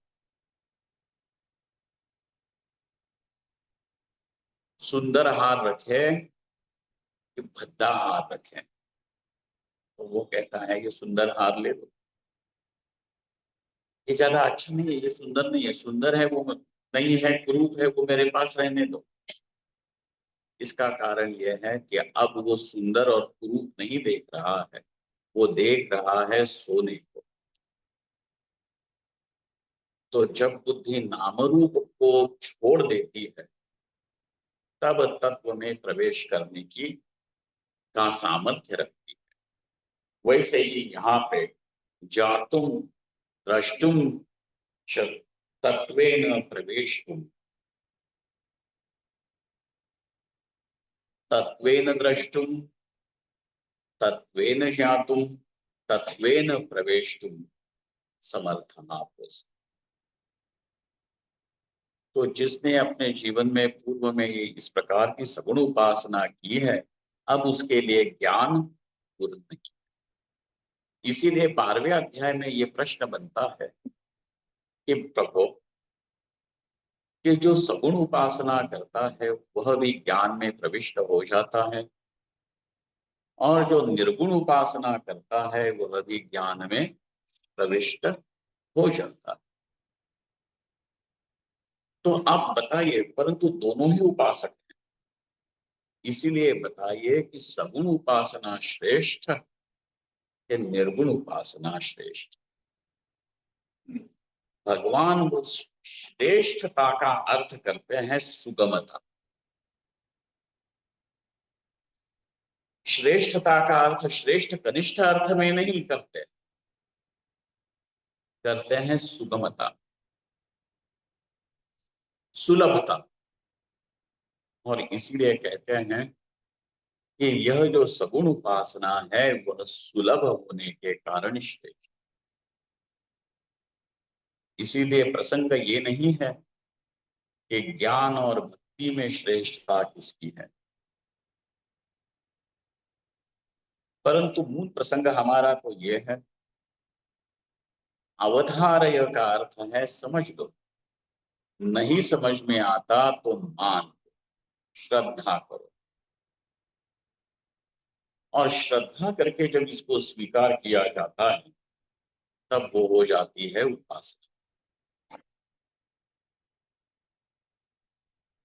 A: सुंदर हार रखे कि भद्दा हार रखे? तो वो कहता है ये सुंदर हार ले लो, ये ज्यादा अच्छा नहीं है, ये सुंदर नहीं है, सुंदर है वो नहीं है, कुरूप है वो मेरे पास रहने दो। इसका कारण यह है कि अब वो सुंदर और कुरूप नहीं देख रहा है, वो देख रहा है सोने को। तो जब बुद्धि नामरूप को छोड़ देती है, तब तत्व में प्रवेश करने की का सामर्थ्य रखती है। वैसे ही यहाँ पे जातुम द्रष्टुम च तत्वेन प्रवेष्टुम, तत्वेन द्रष्टुम, तत्वेन ज्ञातुम, तत्वेन प्रवेष्टुम समर्थः। तो जिसने अपने जीवन में पूर्व में ही इस प्रकार की सगुण उपासना की है, अब उसके लिए ज्ञान पूर्ण नहीं। इसीलिए 12वें अध्याय में ये प्रश्न बनता है कि प्रभु, कि जो सगुण उपासना करता है वह भी ज्ञान में प्रविष्ट हो जाता है, और जो निर्गुण उपासना करता है वह भी ज्ञान में प्रविष्ट हो जाता है। तो आप बताइए, परंतु दोनों ही उपासक हैं, इसीलिए बताइए कि सगुण उपासना श्रेष्ठ कि निर्गुण उपासना श्रेष्ठ। भगवान वो श्रेष्ठता का अर्थ करते हैं सुगमता। श्रेष्ठता का अर्थ श्रेष्ठ कनिष्ठ अर्थ में नहीं करते, करते हैं सुगमता, सुलभता। और इसीलिए कहते हैं कि यह जो सगुण उपासना है वह सुलभ होने के कारण श्रेष्ठ। इसीलिए प्रसंग ये नहीं है कि ज्ञान और भक्ति में श्रेष्ठता किसकी है, परंतु मूल प्रसंग हमारा तो ये है, अवधारय का अर्थ है समझ लो, नहीं समझ में आता तो मान, श्रद्धा करो। और श्रद्धा करके जब इसको स्वीकार किया जाता है तब वो हो जाती है उपासना।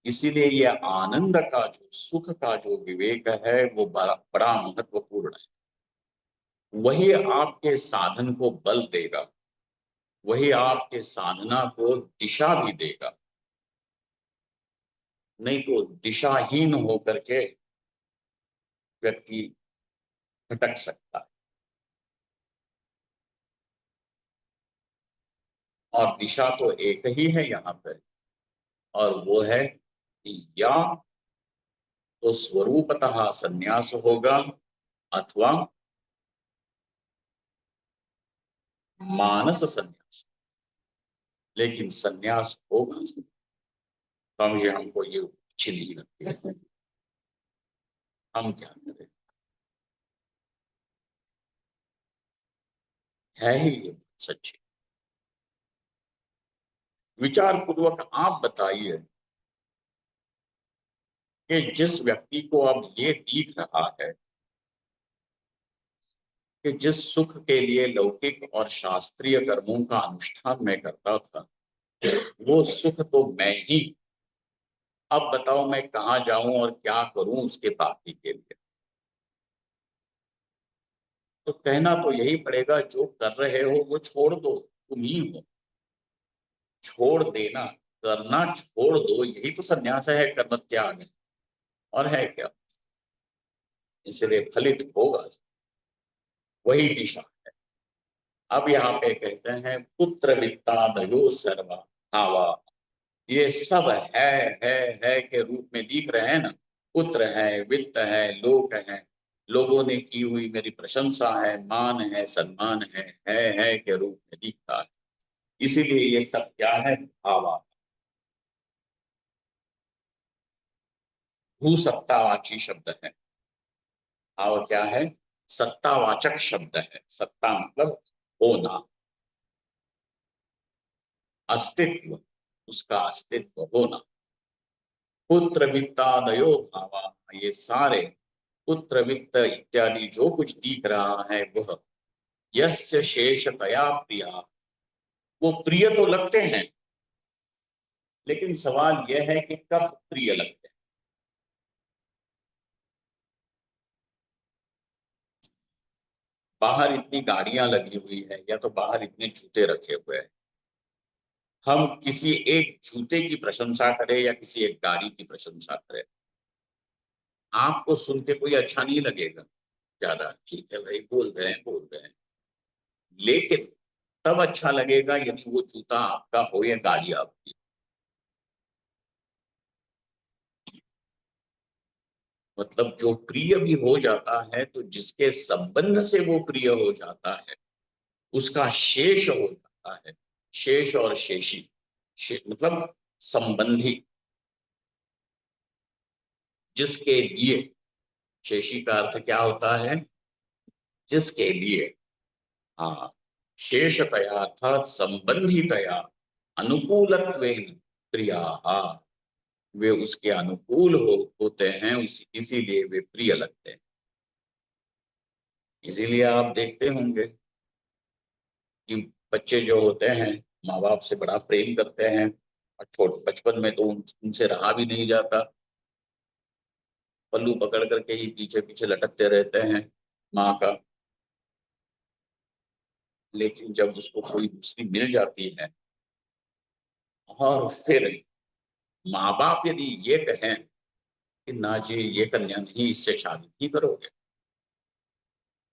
A: इसीलिए ये आनंद का जो सुख का जो विवेक है वो बड़ा बड़ा महत्वपूर्ण है। वही आपके साधन को बल देगा, वही आपके साधना को दिशा भी देगा। नहीं तो दिशाहीन होकर के व्यक्ति भटक सकता है। और दिशा तो एक ही है यहाँ पर, और वो है कि या तो स्वरूपतः संन्यास होगा, अथवा मानस संन्यास। लेकिन संन्यास होगा तो मुझे हमको ये अच्छी नहीं लगती है। हम क्या करें, है ही ये सच्ची। विचार पूर्वक आप बताइए कि जिस व्यक्ति को अब ये दिख रहा है कि जिस सुख के लिए लौकिक और शास्त्रीय कर्मों का अनुष्ठान में करता था वो सुख तो मैं ही, अब बताओ मैं कहाँ जाऊं और क्या करूं उसके प्राप्ति के लिए। तो कहना तो यही पड़ेगा, जो कर रहे हो वो छोड़ दो, तुम ही हो। छोड़ देना, करना छोड़ दो, यही तो संन्यास है, कर्म त्याग है। और है क्या, इसलिए फलित होगा, वही दिशा है। अब यहाँ पे कहते हैं पुत्र वित्तादयो सर्वा भावा, ये सब है के रूप में दिख रहे हैं ना। पुत्र है, वित्त है, लोक है, लोगों ने की हुई मेरी प्रशंसा है, मान है, सम्मान है के रूप में दिखता है। इसीलिए ये सब क्या है, भावा। भू सत्तावाची शब्द है। भाव क्या है, सत्तावाचक शब्द है। सत्ता मतलब होना, अस्तित्व, उसका अस्तित्व होना। पुत्र वित्तादयो भावा, ये सारे पुत्र वित्त इत्यादि जो कुछ दिख रहा है वह यस्य शेषतया प्रिया, वो प्रिय तो लगते हैं, लेकिन सवाल यह है कि कब प्रिय लगते हैं। बाहर इतनी गाड़ियां लगी हुई है या तो बाहर इतने जूते रखे हुए हैं, हम किसी एक जूते की प्रशंसा करें या किसी एक गाड़ी की प्रशंसा करें, आपको सुन के कोई अच्छा नहीं लगेगा। ज्यादा ठीक है भाई, बोल रहे हैं बोल रहे हैं, लेकिन तब अच्छा लगेगा यदि वो जूता आपका हो या गाड़ी आपकी। मतलब जो प्रिय भी हो जाता है तो जिसके संबंध से वो प्रिय हो जाता है उसका शेष हो जाता है। शेष और शेषी, मतलब संबंधी, जिसके लिए। शेषी का अर्थ क्या होता है? जिसके लिए। हाँ, शेषतया अर्थात संबंधितया अनुकूलत्वेन प्रिया, वे उसके अनुकूल होते हैं, इसीलिए वे प्रिय लगते हैं। इसीलिए आप देखते होंगे कि बच्चे जो होते हैं माँ बाप से बड़ा प्रेम करते हैं, और छोटे बचपन में तो उनसे रहा भी नहीं जाता, पल्लू पकड़ करके ही पीछे पीछे लटकते रहते हैं माँ का। लेकिन जब उसको कोई दूसरी मिल जाती है, और फिर माँ बाप यदि ये कहें कि ना जी ये कन्या नहीं, इससे शादी नहीं करोगे,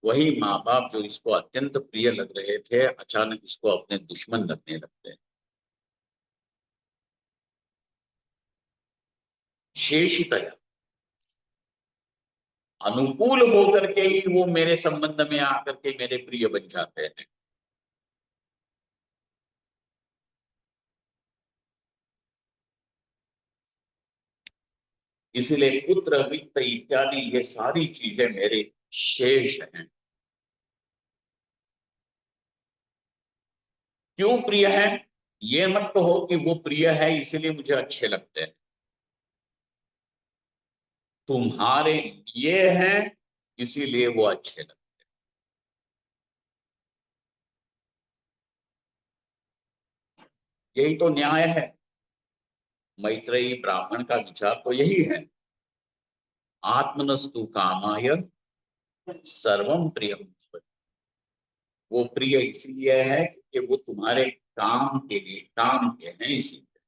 A: वही माँ बाप जो इसको अत्यंत प्रिय लग रहे थे अचानक इसको अपने दुश्मन लगने लगते हैं। शेषितया अनुकूल होकर के ही वो मेरे संबंध में आकर के मेरे प्रिय बन जाते हैं। इसलिए पुत्र वित्त इत्यादि ये सारी चीजें मेरे शेष हैं। क्यों प्रिय है? ये मत कहो कि वो प्रिय है इसलिए मुझे अच्छे लगते हैं। तुम्हारे लिए हैं इसीलिए वो अच्छे लगते हैं। यही तो न्याय है। मैत्रेयी ब्राह्मण का विचार तो यही है। आत्मनस्तु कामाय सर्वम प्रियम भवति। वो प्रिय इसलिए है कि वो तुम्हारे काम के लिए, काम के हैं इसीलिए।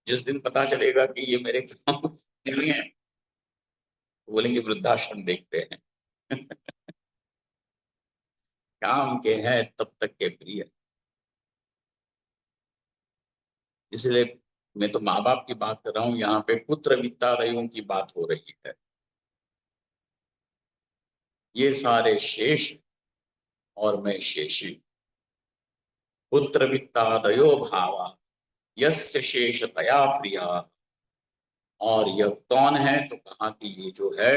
A: जिस दिन पता चलेगा कि ये मेरे काम नहीं है, तो बोलेंगे वृद्धाश्रम देखते हैं। काम के हैं तब तक के प्रिय। इसलिए मैं तो माँ बाप की बात कर रहा हूँ, यहाँ पे पुत्र वित्तादयों की बात हो रही है। ये सारे शेष और मैं शेषी। पुत्र वित्तादयो भावा यस्य शेषतया प्रिया। और यह कौन है? तो कहा कि ये जो है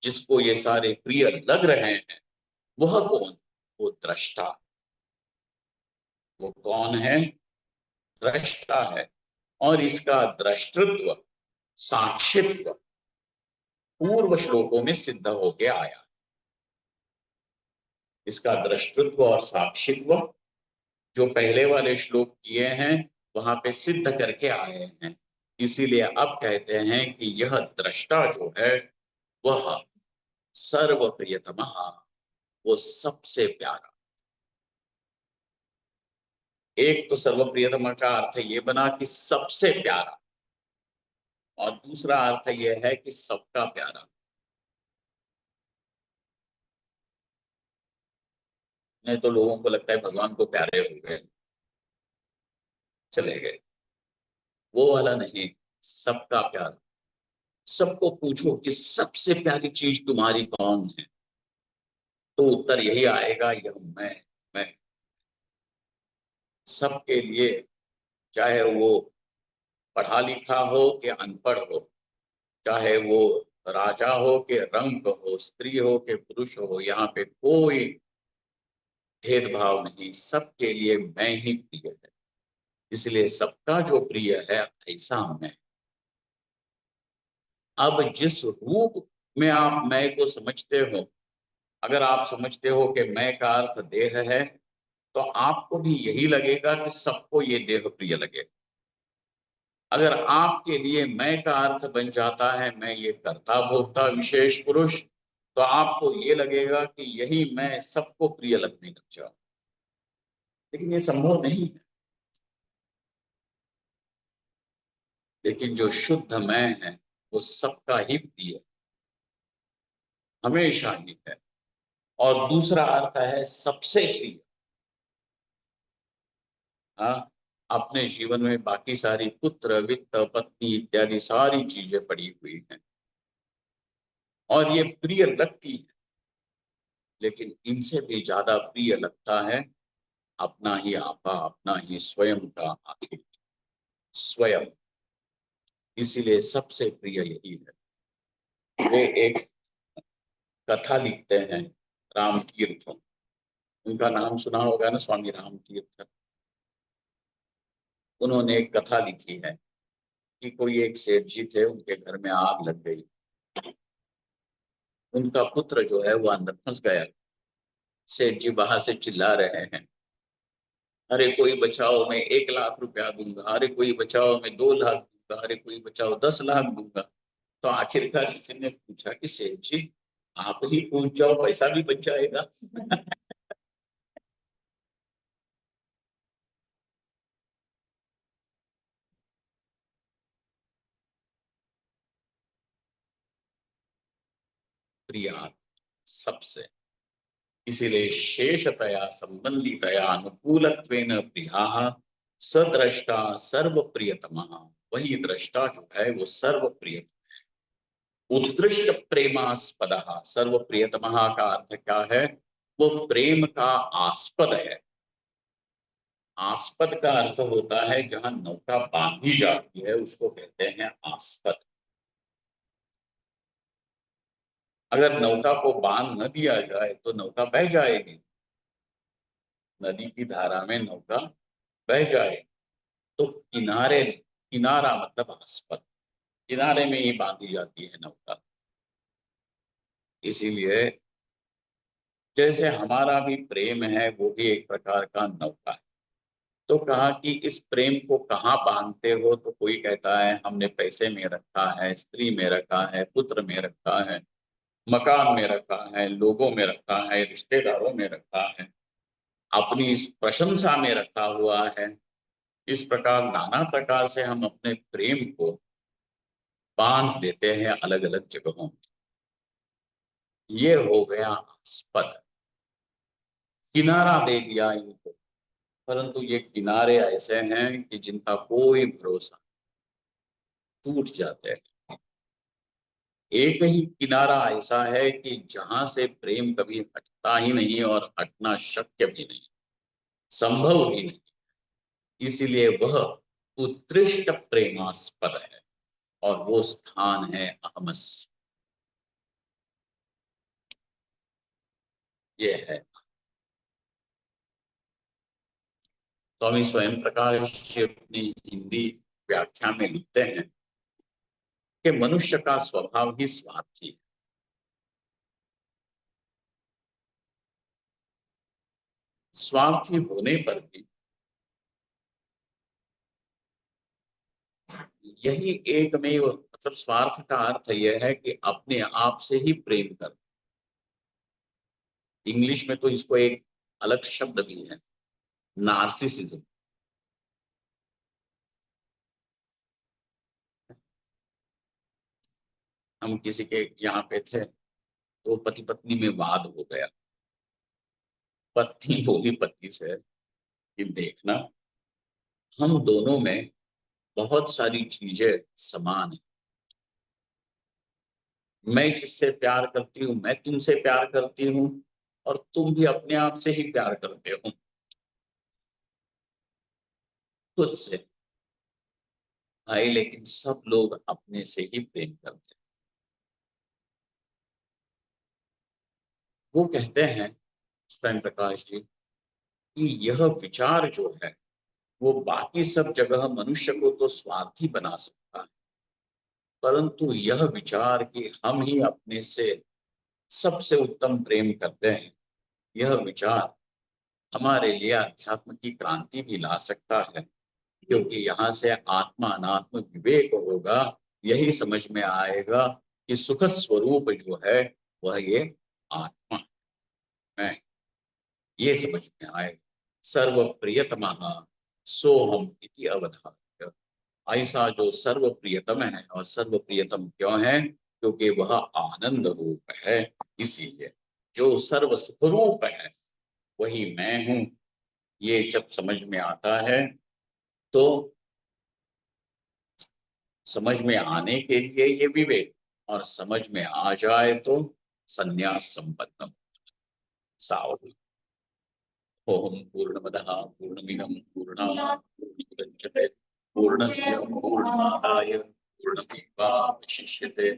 A: जिसको ये सारे प्रिय लग रहे हैं, वह कौन? वो दृष्टा। वो कौन है? दृष्टा है। और इसका दृष्टृत्व, साक्षित्व पूर्व श्लोकों में सिद्ध होके आया। इसका दृष्टृत्व और साक्षित्व जो पहले वाले श्लोक किए हैं वहां पे सिद्ध करके आए हैं। इसीलिए अब कहते हैं कि यह दृष्टा जो है वह सर्व प्रियतम, वो सबसे प्यारा। एक तो सर्वप्रियतम का अर्थ ये बना कि सबसे प्यारा, और दूसरा अर्थ यह है कि सबका प्यारा। नहीं तो लोगों को लगता है भगवान को प्यारे हो गए, चले गए। वो वाला नहीं, सबका प्यारा। सबको पूछो कि सबसे प्यारी चीज तुम्हारी कौन है, तो उत्तर यही आएगा, यह मैं सबके लिए। चाहे वो पढ़ा लिखा हो कि अनपढ़ हो, चाहे वो राजा हो कि रंक हो, स्त्री हो कि पुरुष हो, यहाँ पे कोई भेदभाव नहीं, सबके लिए मैं ही प्रिय है। इसलिए सबका जो प्रिय है ऐसा मैं। अब जिस रूप में आप मैं को समझते हो, अगर आप समझते हो कि मैं का अर्थ देह है, तो आपको भी यही लगेगा कि सबको ये देह प्रिय लगे। अगर आपके लिए मैं का अर्थ बन जाता है मैं ये कर्ता भोक्ता विशेष पुरुष, तो आपको ये लगेगा कि यही मैं सबको प्रिय लगने लग जाए। लेकिन ये संभव नहीं है। लेकिन जो शुद्ध मैं है वो सबका ही प्रिय हमेशा ही है। और दूसरा अर्थ है सबसे प्रिय। हाँ, अपने जीवन में बाकी सारी पुत्र वित्त पत्नी इत्यादि सारी चीजें पड़ी हुई हैं और ये प्रिय लगती है, लेकिन इनसे भी ज्यादा प्रिय लगता है अपना ही आपा, अपना ही स्वयं का आखिर स्वयं। इसीलिए सबसे प्रिय यही है। वे एक कथा लिखते हैं, राम तीर्थ। उनका नाम सुना होगा ना, स्वामी राम तीर्थ। उन्होंने एक कथा लिखी है कि कोई एक सेठ जी थे, उनके घर में आग लग गई। उनका पुत्र जो है वो अंदर फंस गया। सेठ जी बाहर से चिल्ला रहे हैं, अरे कोई बचाओ, मैं 1 लाख रुपया दूंगा, अरे कोई बचाओ, मैं 2 लाख दूंगा, अरे कोई बचाओ 10 लाख दूंगा। तो आखिरकार किसी ने पूछा कि सेठ जी, आप ही पूछ जाओ, पैसा भी बच जाएगा। प्रिया सबसे, इसीलिए शेषतया संबंधितया अनुकूलत्वेन प्रियाः सद्रष्टा सर्वप्रियतमः। वही दृष्टा जो है वो सर्वप्रिय, उत्कृष्ट प्रेमास्पदः। सर्वप्रियतमः का अर्थ क्या है? वो प्रेम का आस्पद है। आस्पद का अर्थ होता है जहां नौका बांधी जाती है, उसको कहते हैं आस्पद। अगर नौका को बांध न दिया जाए तो नौका बह जाएगी, नदी की धारा में नौका बह जाए। तो किनारे, किनारा मतलब आस्पद, किनारे में ही बांधी जाती है नौका। इसीलिए जैसे हमारा भी प्रेम है, वो भी एक प्रकार का नौका है। तो कहा कि इस प्रेम को कहाँ बांधते हो? तो कोई कहता है हमने पैसे में रखा है, स्त्री में रखा है, पुत्र में रखा है, मकान में रखा है, लोगों में रखा है, रिश्तेदारों में रखा है, अपनी इस प्रशंसा में रखा हुआ है। इस प्रकार नाना प्रकार से हम अपने प्रेम को बांध देते हैं अलग अलग जगहों में। ये हो गया आस्पद, किनारा दे दिया इनको। परंतु ये किनारे ऐसे हैं कि जिनका कोई भरोसा, टूट जाते हैं। एक ही किनारा ऐसा है कि जहां से प्रेम कभी हटता ही नहीं और हटना शक्य भी नहीं, संभव भी नहीं। इसीलिए वह उत्कृष्ट प्रेमास्पद है और वो स्थान है अहमस। ये है। स्वामी स्वयं प्रकाश जी अपनी हिंदी व्याख्या में लिखते हैं कि मनुष्य का स्वभाव ही स्वार्थी है। स्वार्थी होने पर भी यही एकमेव, मतलब स्वार्थ का अर्थ यह है कि अपने आप से ही प्रेम कर। इंग्लिश में तो इसको एक अलग शब्द भी है, नार्सिसिज्म। हम किसी के यहाँ पे थे तो पति पत्नी में वाद हो गया। पत्नी बोली पति से कि देखना, हम दोनों में बहुत सारी चीजें समान है। मैं जिससे प्यार करती हूँ, मैं तुमसे प्यार करती हूँ, और तुम भी अपने आप से ही प्यार करते हो, खुद से। भाई लेकिन सब लोग अपने से ही प्रेम करते हैं। वो कहते हैं स्वयं प्रकाश जी कि यह विचार जो है वो बाकी सब जगह मनुष्य को तो स्वार्थी बना सकता है, परंतु यह विचार कि हम ही अपने से सबसे उत्तम प्रेम करते हैं, यह विचार हमारे लिए अध्यात्म की क्रांति भी ला सकता है। क्योंकि यहाँ से आत्मा अनात्म विवेक होगा, यही समझ में आएगा कि सुख स्वरूप जो है वह ये आत्मा है। ये समझ में आए, सर्व प्रियतमः सोहम इति अवधार्य। ऐसा जो सर्व प्रियतम है, और सर्व प्रियतम क्यों है? क्योंकि वह आनंद रूप है। इसीलिए जो सर्व सुख रूप है वही मैं हूँ। ये जब समझ में आता है तो समझ में आने के लिए ये विवेक, और समझ में आ जाए तो संन्यास संपन्नम सावधान। ओम पूर्णमदः पूर्णमिदं पूर्णात् पूर्णमुदच्यते पूर्णस्य पूर्णमादाय पूर्णमेवावशिष्यते।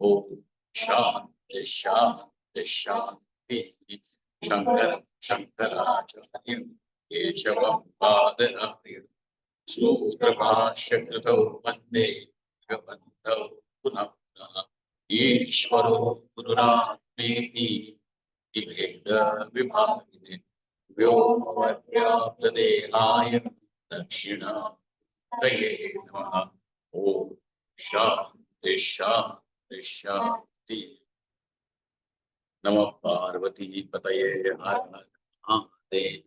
A: ओम शांति शांति शांति। शंकर शंकराचार्य केशवं बादरायण सूत्रभाष्यकृतौ वन्दे भगवन्तौ पुनः पुनः। ईश्वरो गुरुरात्मेति भेद विभागिने व्योमवद्व्याप्तदेहाय दक्षिणामूर्तये नमः। ओम शांति शांति शांति। नमः पार्वती पतये हर हर महादेव।